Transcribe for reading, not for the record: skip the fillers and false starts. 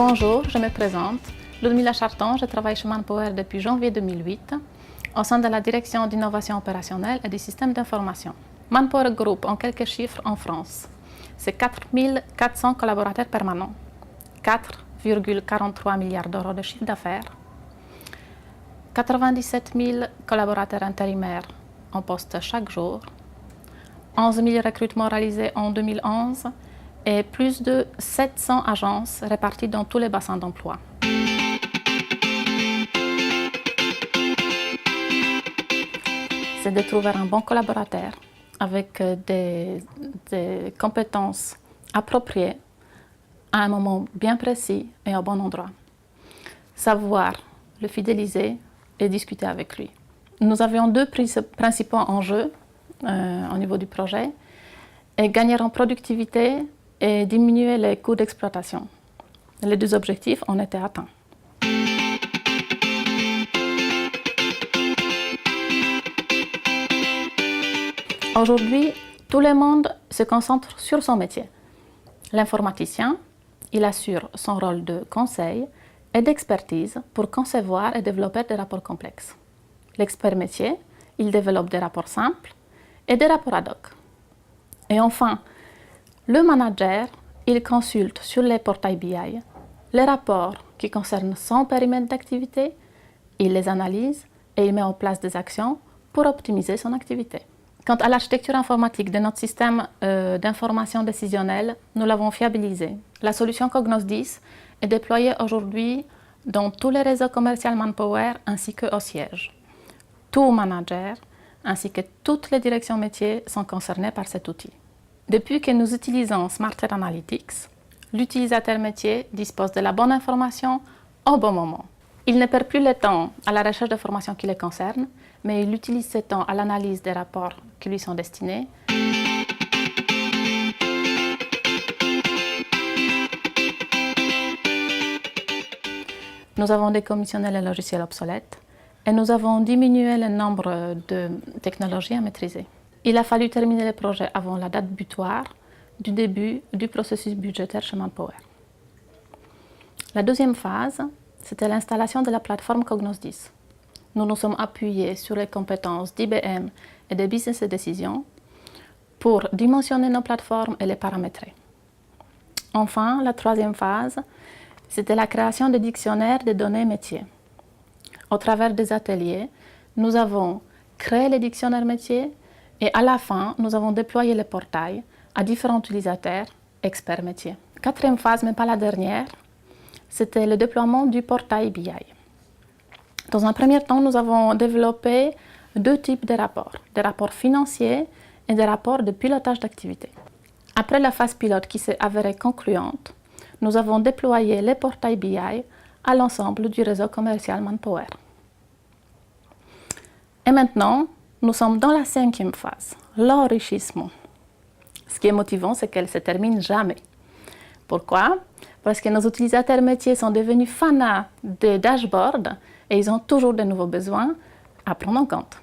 Bonjour, je me présente. Ludmila Charton, je travaille chez Manpower depuis janvier 2008 au sein de la direction d'innovation opérationnelle et des systèmes d'information. Manpower Group, en quelques chiffres en France, c'est 4 400 collaborateurs permanents, 4,43 milliards d'euros de chiffre d'affaires, 97 000 collaborateurs intérimaires en poste chaque jour, 11 000 recrutements réalisés en 2011 et plus de 700 agences réparties dans tous les bassins d'emploi. C'est de trouver un bon collaborateur avec des compétences appropriées à un moment bien précis et au bon endroit. Savoir le fidéliser et discuter avec lui. Nous avions deux principaux enjeux au niveau du projet, et gagner en productivité et diminuer les coûts d'exploitation. Les deux objectifs ont été atteints. Aujourd'hui, tout le monde se concentre sur son métier. L'informaticien, il assure son rôle de conseil et d'expertise pour concevoir et développer des rapports complexes. L'expert métier, il développe des rapports simples et des rapports ad hoc. Et enfin, le manager, il consulte sur les portails BI les rapports qui concernent son périmètre d'activité, il les analyse et il met en place des actions pour optimiser son activité. Quant à l'architecture informatique de notre système d'information décisionnelle, nous l'avons fiabilisée. La solution Cognos 10 est déployée aujourd'hui dans tous les réseaux commerciaux Manpower ainsi qu'au siège. Tout manager ainsi que toutes les directions métiers sont concernées par cet outil. Depuis que nous utilisons Smarter Analytics, l'utilisateur métier dispose de la bonne information au bon moment. Il ne perd plus le temps à la recherche d'informations qui le concernent, mais il utilise ce temps à l'analyse des rapports qui lui sont destinés. Nous avons décommissionné les logiciels obsolètes et nous avons diminué le nombre de technologies à maîtriser. Il a fallu terminer le projet avant la date butoir du début du processus budgétaire chez Manpower. La deuxième phase, c'était l'installation de la plateforme Cognos 10. Nous nous sommes appuyés sur les compétences d'IBM et de Business et Décision pour dimensionner nos plateformes et les paramétrer. Enfin, la troisième phase, c'était la création des dictionnaires des données métiers. Au travers des ateliers, nous avons créé les dictionnaires métiers et à la fin, nous avons déployé le portail à différents utilisateurs, experts métiers. Quatrième phase, mais pas la dernière, c'était le déploiement du portail BI. Dans un premier temps, nous avons développé deux types de rapports, des rapports financiers et des rapports de pilotage d'activité. Après la phase pilote qui s'est avérée concluante, nous avons déployé le portail BI à l'ensemble du réseau commercial Manpower. Et maintenant, nous sommes dans la cinquième phase, l'enrichissement. Ce qui est motivant, c'est qu'elle ne se termine jamais. Pourquoi? Parce que nos utilisateurs métiers sont devenus fanats des dashboards et ils ont toujours de nouveaux besoins à prendre en compte.